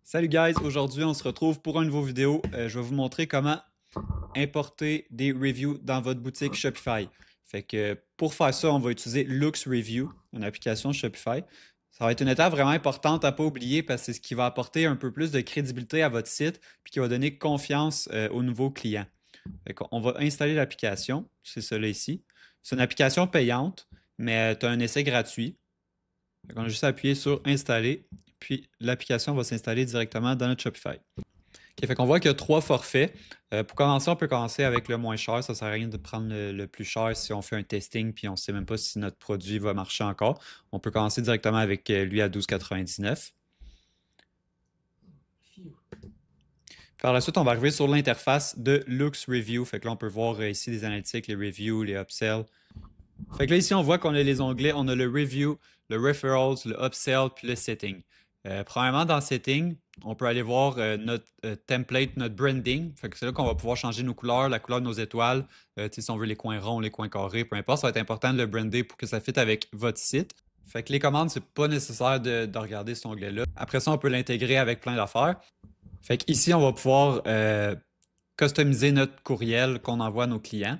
Salut guys, aujourd'hui on se retrouve pour une nouvelle vidéo. Je vais vous montrer comment importer des reviews dans votre boutique Shopify. Fait que pour faire ça, on va utiliser Lux Review, une application Shopify. Ça va être une étape vraiment importante à ne pas oublier parce que c'est ce qui va apporter un peu plus de crédibilité à votre site puis qui va donner confiance aux nouveaux clients. Fait qu'on va installer l'application, c'est celle ici. C'est une application payante, mais tu as un essai gratuit. On a juste à appuyer sur Installer, puis l'application va s'installer directement dans notre Shopify. Okay, fait qu'on voit qu'il y a trois forfaits. Pour commencer, on peut commencer avec le moins cher. Ça ne sert à rien de prendre le plus cher si on fait un testing puis on ne sait même pas si notre produit va marcher encore. On peut commencer directement avec lui à 12,99. Par la suite, on va arriver sur l'interface de Lux Review. Fait que là, on peut voir ici les analytiques, les reviews, les upsells. Fait que là, ici, on voit qu'on a les onglets. On a le review, le referrals, le upsell, puis le setting. Premièrement, dans Setting, on peut aller voir notre template, notre branding. Fait que c'est là qu'on va pouvoir changer nos couleurs, la couleur de nos étoiles. Si on veut les coins ronds, les coins carrés, peu importe, ça va être important de le brander pour que ça fitte avec votre site. Fait que les commandes, c'est pas nécessaire de regarder cet onglet-là. Après ça, on peut l'intégrer avec plein d'affaires. Fait qu'ici, on va pouvoir customiser notre courriel qu'on envoie à nos clients.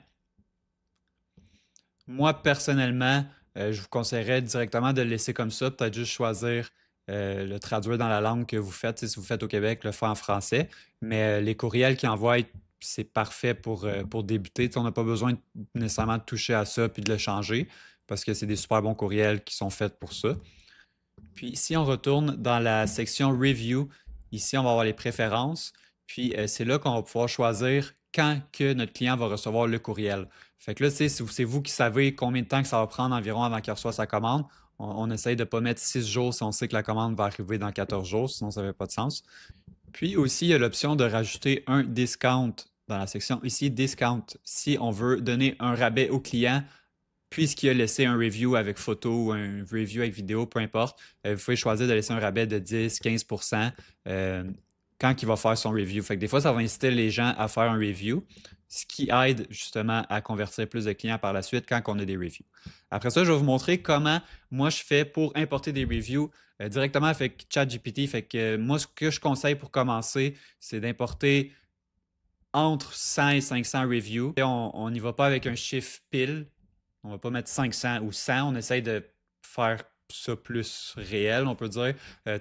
Moi, personnellement, je vous conseillerais directement de le laisser comme ça, peut-être juste choisir le traduire dans la langue que vous faites. Si vous faites au Québec, le faire en français. Mais les courriels qui envoient, c'est parfait pour débuter. On n'a pas besoin nécessairement de toucher à ça puis de le changer parce que c'est des super bons courriels qui sont faits pour ça. Puis si on retourne dans la section Review, ici on va avoir les préférences. Puis c'est là qu'on va pouvoir choisir quand que notre client va recevoir le courriel. Fait que là, c'est vous qui savez combien de temps que ça va prendre environ avant qu'il reçoive sa commande. On essaye de ne pas mettre 6 jours si on sait que la commande va arriver dans 14 jours, sinon ça n'avait pas de sens. Puis aussi, il y a l'option de rajouter un discount dans la section ici, discount. Si on veut donner un rabais au client, puisqu'il a laissé un review avec photo ou un review avec vidéo, peu importe, vous pouvez choisir de laisser un rabais de 10-15% quand il va faire son review. Fait que des fois, ça va inciter les gens à faire un review, ce qui aide justement à convertir plus de clients par la suite quand on a des reviews. Après ça, je vais vous montrer comment moi je fais pour importer des reviews directement avec ChatGPT. Fait que moi, ce que je conseille pour commencer, c'est d'importer entre 100 et 500 reviews. Et on n'y va pas avec un chiffre pile. On ne va pas mettre 500 ou 100. On essaye de faire ça plus réel, on peut dire.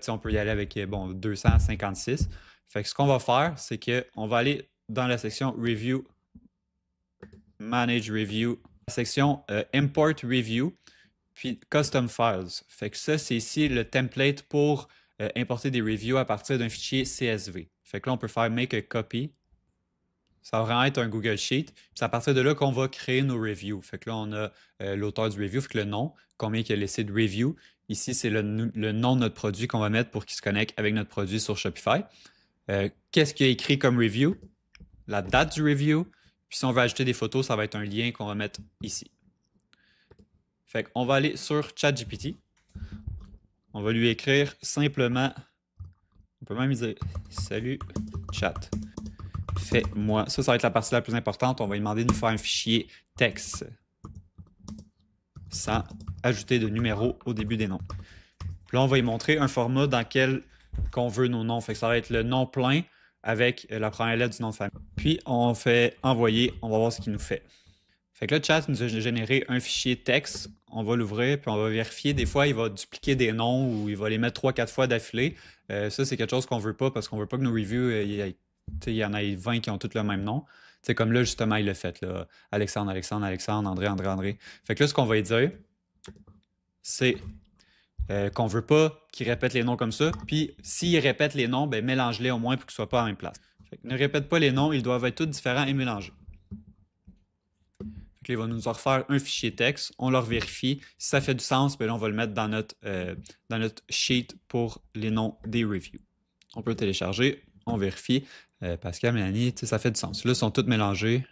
On peut y aller avec 256. Fait que ce qu'on va faire, c'est qu'on va aller dans la section Review, Manage Review, la section Import Review, puis Custom Files. Fait que ça, c'est ici le template pour importer des reviews à partir d'un fichier CSV. Fait que là, on peut faire Make a Copy. Ça va vraiment être un Google Sheet. Puis c'est à partir de là qu'on va créer nos reviews. Fait que là, on a l'auteur du review, fait que le nom, combien il a laissé de review. Ici, c'est le nom de notre produit qu'on va mettre pour qu'il se connecte avec notre produit sur Shopify. Qu'est-ce qu'il a écrit comme review? La date du review. Puis si on veut ajouter des photos, ça va être un lien qu'on va mettre ici. Fait qu'on va aller sur ChatGPT. On va lui écrire simplement, on peut même dire « Salut, chat ». Fais-moi. Ça va être la partie la plus importante. On va lui demander de nous faire un fichier texte sans ajouter de numéro au début des noms. Puis là, on va lui montrer un format dans lequel on veut nos noms. Fait que ça va être le nom plein avec la première lettre du nom de famille. Puis on fait envoyer, on va voir ce qu'il nous fait. Fait que là, le chat nous a généré un fichier texte. On va l'ouvrir, puis on va vérifier. Des fois, il va dupliquer des noms ou il va les mettre 3-4 fois d'affilée. Ça, c'est quelque chose qu'on ne veut pas parce qu'on ne veut pas que nos reviews, il y en a 20 qui ont tous le même nom. T'sais, comme là, justement, il l'a fait. Là. Alexandre, Alexandre, Alexandre, André, André, André. Fait que là, ce qu'on va lui dire, c'est qu'on ne veut pas qu'il répète les noms comme ça. Puis, s'il répète les noms, ben, mélange-les au moins pour qu'ils ne soient pas à la même place. Fait que ne répète pas les noms, ils doivent être tous différents et mélangés. Fait que là, il va nous refaire un fichier texte. On leur vérifie. Si ça fait du sens, ben là, on va le mettre dans notre sheet pour les noms des reviews. On peut le télécharger. On vérifie. Pascal, Mélanie, ça fait du sens. Là, ils sont tous mélangés.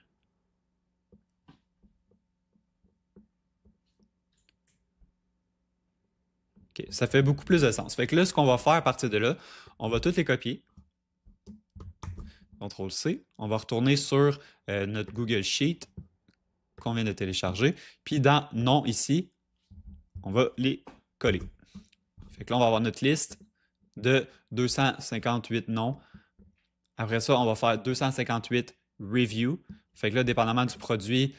OK, ça fait beaucoup plus de sens. Fait que là, ce qu'on va faire à partir de là, on va toutes les copier. CTRL-C. On va retourner sur notre Google Sheet qu'on vient de télécharger. Puis dans Nom ici, on va les coller. Fait que là, on va avoir notre liste de 258 noms. Après ça, on va faire 258 reviews. Fait que là, dépendamment du produit,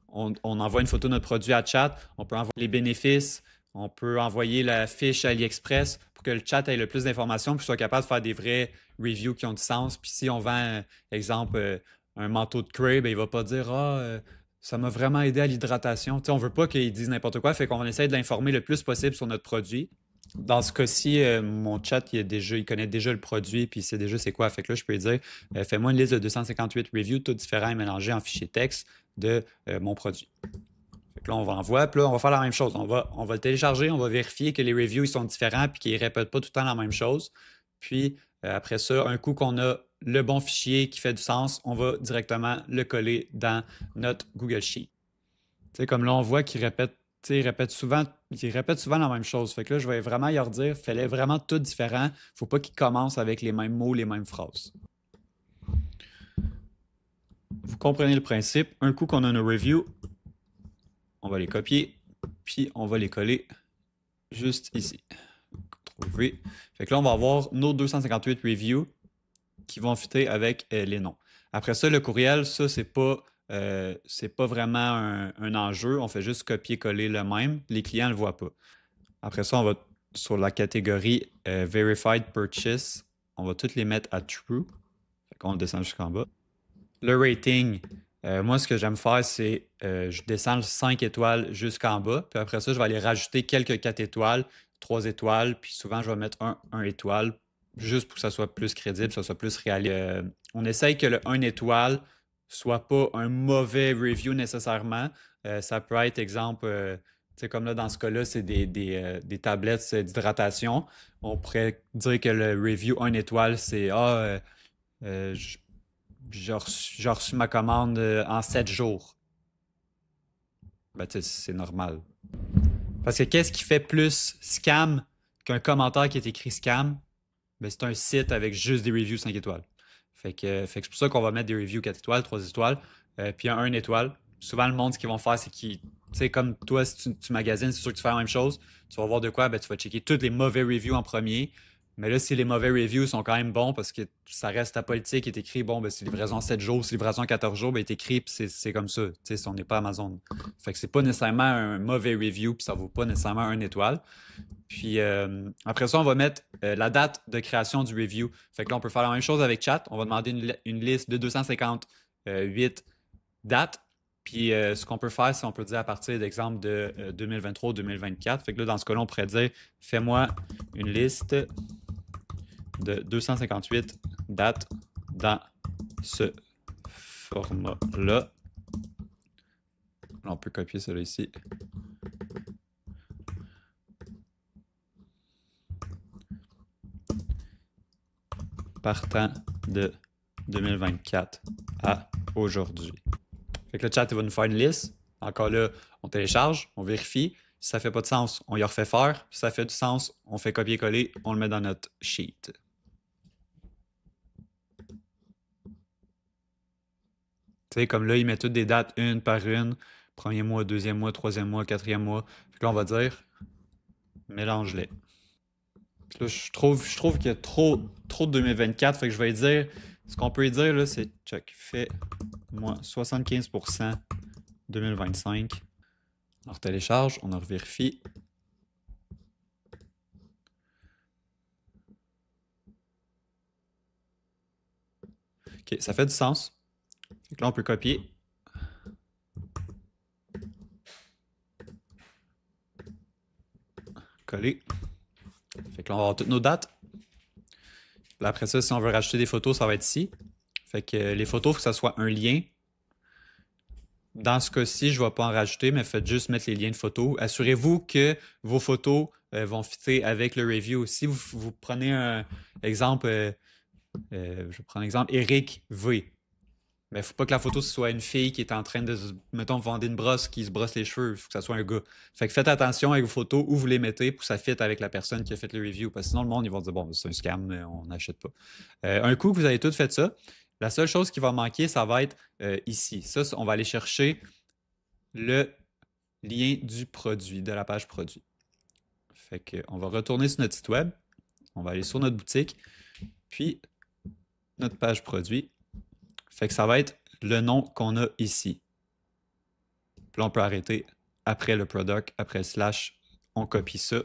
on envoie une photo de notre produit à chat. On peut envoyer les bénéfices. On peut envoyer la fiche AliExpress pour que le chat ait le plus d'informations puis soit capable de faire des vrais reviews qui ont du sens. Puis si on vend, exemple, un manteau de cuir, ben, il ne va pas dire «Ah, ça m'a vraiment aidé à l'hydratation». Tu sais, on ne veut pas qu'il dise n'importe quoi. Fait qu'on essaie de l'informer le plus possible sur notre produit. Dans ce cas-ci, mon chat, il connaît déjà le produit, puis il sait déjà c'est quoi. Fait que là, je peux lui dire, fais-moi une liste de 258 reviews, tous différents et mélangés en fichier texte de mon produit. Fait que là, on va envoyer, puis là, on va faire la même chose. On va le télécharger, on va vérifier que les reviews ils sont différents, puis qu'ils ne répètent pas tout le temps la même chose. Puis après ça, un coup qu'on a le bon fichier qui fait du sens, on va directement le coller dans notre Google Sheet. Tu sais, comme là, on voit qu'il répète, tu sais, il répète souvent la même chose. Fait que là, je vais vraiment leur dire, fais-les vraiment tout différent. Faut pas qu'ils commencent avec les mêmes mots, les mêmes phrases. Vous comprenez le principe. Un coup qu'on a nos reviews, on va les copier, puis on va les coller juste ici. Trouver. Fait que là, on va avoir nos 258 reviews qui vont fitter avec les noms. Après ça, le courriel, ça, c'est pas vraiment un enjeu. On fait juste copier-coller le même. Les clients ne le voient pas. Après ça, on va sur la catégorie Verified Purchase. On va toutes les mettre à True. Fait qu'on descend jusqu'en bas. Le rating, moi, ce que j'aime faire, c'est je descends le 5 étoiles jusqu'en bas. Puis après ça, je vais aller rajouter quelques 4 étoiles, 3 étoiles. Puis souvent, je vais mettre 1 étoile juste pour que ça soit plus crédible, que ça soit plus réaliste. On essaye que le 1 étoile soit pas un mauvais review nécessairement. Ça peut être, exemple, tu sais, comme là, dans ce cas-là, c'est des tablettes d'hydratation. On pourrait dire que le review 1 étoile, c'est Ah, j'ai reçu ma commande en 7 jours. Ben, tu sais, c'est normal. Parce que qu'est-ce qui fait plus scam qu'un commentaire qui est écrit scam? Ben, c'est un site avec juste des reviews 5 étoiles. Fait que c'est pour ça qu'on va mettre des reviews 4 étoiles, 3 étoiles, puis un 1 étoile. Souvent, le monde, ce qu'ils vont faire, c'est qu'ils, tu sais, comme toi, si tu magasines, c'est sûr que tu fais la même chose. Tu vas voir de quoi, ben, tu vas checker toutes les mauvais reviews en premier. Mais là, si les mauvais reviews sont quand même bons, parce que ça reste ta politique, il est écrit, bon, ben, c'est livraison 7 jours, c'est livraison 14 jours, ben, il est écrit, puis c'est comme ça. Tu sais, on n'est pas Amazon. Fait que c'est pas nécessairement un mauvais review, puis ça vaut pas nécessairement 1 étoile. Puis après ça, on va mettre la date de création du review. Fait que là, on peut faire la même chose avec chat. On va demander une liste de 258 dates. Puis ce qu'on peut faire, c'est on peut dire à partir d'exemple de 2023 ou 2024. Fait que là, dans ce cas-là, on pourrait dire fais-moi une liste de 258 dates dans ce format-là. Là, on peut copier celui ici. Partant de 2024 à aujourd'hui. Fait que le chat il va nous faire une liste. Encore là, on télécharge, on vérifie. Si ça fait pas de sens, on y refait faire. Si ça fait du sens, on fait copier-coller, on le met dans notre sheet. Tu sais, comme là, il met toutes des dates une par une. Premier mois, deuxième mois, troisième mois, quatrième mois. Fait que là, on va dire mélange-les. Là, je trouve qu'il y a trop de 2024. Fait que je vais dire, ce qu'on peut dire, là, c'est check, fais-moi 75% 2025. On télécharge, on en vérifie. OK, ça fait du sens. Fait que là, on peut copier. Coller. Fait que là, on va avoir toutes nos dates. Là, après ça, si on veut rajouter des photos, ça va être ici. Fait que les photos, il faut que ça soit un lien. Dans ce cas-ci, je ne vais pas en rajouter, mais faites juste mettre les liens de photos. Assurez-vous que vos photos vont fitter avec le review. Si vous prenez un exemple, je prends l'exemple Eric V. Mais il ne faut pas que la photo soit une fille qui est en train de, mettons, vendre une brosse, qui se brosse les cheveux. Il faut que ça soit un gars. Fait que faites attention avec vos photos, où vous les mettez pour que ça fitte avec la personne qui a fait le review. Parce que sinon, le monde, ils vont dire, bon, c'est un scam, on n'achète pas. Un coup que vous avez tout fait ça, la seule chose qui va manquer, ça va être ici. Ça, on va aller chercher le lien du produit, de la page produit. Fait qu'on va retourner sur notre site web. On va aller sur notre boutique, puis notre page produit. Fait que ça va être le nom qu'on a ici. Puis là, on peut arrêter après le product, après le slash, on copie ça,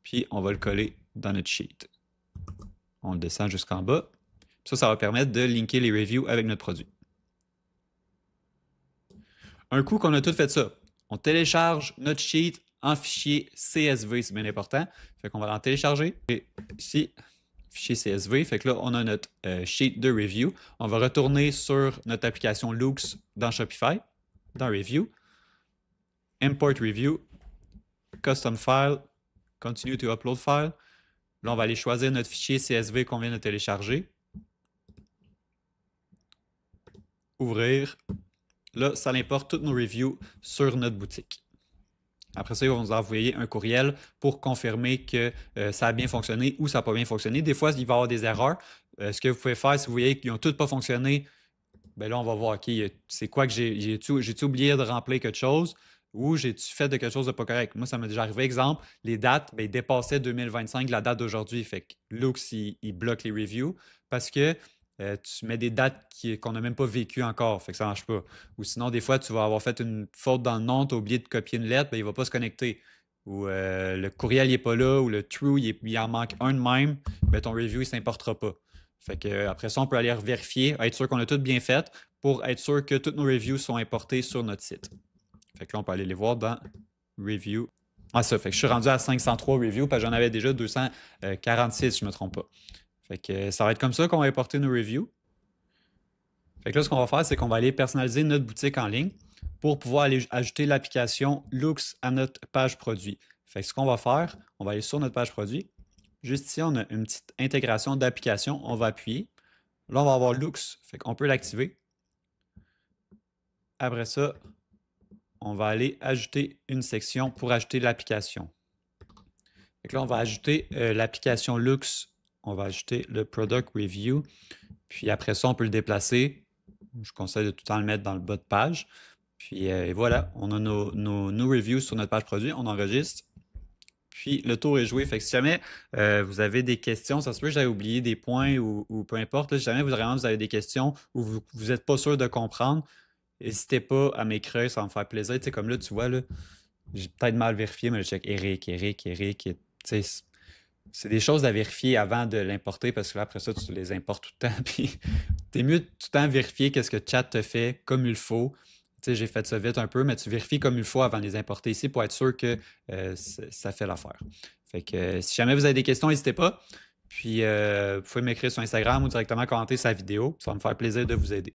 puis on va le coller dans notre sheet. On le descend jusqu'en bas. Ça va permettre de linker les reviews avec notre produit. Un coup qu'on a tout fait ça, on télécharge notre sheet en fichier CSV, c'est bien important. Fait qu'on va en télécharger. Et ici, fichier CSV. Fait que là, on a notre sheet de review. On va retourner sur notre application Loox dans Shopify, dans Review. Import Review, Custom File, Continue to Upload File. Là, on va aller choisir notre fichier CSV qu'on vient de télécharger. Ouvrir. Là, ça importe toutes nos reviews sur notre boutique. Après ça, ils vont nous envoyer un courriel pour confirmer que ça a bien fonctionné ou ça n'a pas bien fonctionné. Des fois, il va y avoir des erreurs. Ce que vous pouvez faire, si vous voyez qu'ils n'ont toutes pas fonctionné, ben là, on va voir, OK, c'est quoi que j'ai-tu oublié de remplir quelque chose ou j'ai-tu fait de quelque chose de pas correct? Moi, ça m'est déjà arrivé. Exemple, les dates dépassaient 2025, la date d'aujourd'hui. Fait que Loox, il bloque les reviews parce que tu mets des dates qu'on n'a même pas vécues encore, fait que ça ne marche pas. Ou sinon, des fois, tu vas avoir fait une faute dans le nom, tu as oublié de copier une lettre, il ne va pas se connecter. Ou le courriel n'est pas là, ou le true, il en manque un de même, ton review, il ne s'importera pas. Fait que, après ça, on peut aller vérifier, être sûr qu'on a tout bien fait pour être sûr que toutes nos reviews sont importées sur notre site. Fait que là, on peut aller les voir dans Review. Ah, ça, fait que je suis rendu à 503 reviews parce que j'en avais déjà 246, si je ne me trompe pas. Fait que ça va être comme ça qu'on va importer nos reviews. Fait que là, ce qu'on va faire, c'est qu'on va aller personnaliser notre boutique en ligne pour pouvoir aller ajouter l'application Loox à notre page produit. Fait que ce qu'on va faire, on va aller sur notre page produit. Juste ici, on a une petite intégration d'application. On va appuyer. Là, on va avoir Loox. Fait qu'on peut l'activer. Après ça, on va aller ajouter une section pour ajouter l'application. Fait que là, on va ajouter l'application Loox. On va ajouter le Product Review. Puis après ça, on peut le déplacer. Je conseille de tout le temps le mettre dans le bas de page. Puis voilà, on a nos reviews sur notre page produit. On enregistre. Puis le tour est joué. Fait que si jamais vous avez des questions, ça se peut que j'avais oublié des points ou peu importe. Là, si jamais vous avez des questions ou vous n'êtes pas sûr de comprendre, n'hésitez pas à m'écrire, ça va me faire plaisir. Tu sais, comme là, tu vois, là, j'ai peut-être mal vérifié, mais je check Eric. Tu sais, c'est des choses à vérifier avant de l'importer parce que là, après ça, tu les importes tout le temps. Puis, t'es mieux de tout le temps vérifier qu'est-ce que Chat te fait comme il faut. Tu sais, j'ai fait ça vite un peu, mais tu vérifies comme il faut avant de les importer ici pour être sûr que ça fait l'affaire. Fait que si jamais vous avez des questions, n'hésitez pas. Puis, vous pouvez m'écrire sur Instagram ou directement commenter sa vidéo. Ça va me faire plaisir de vous aider.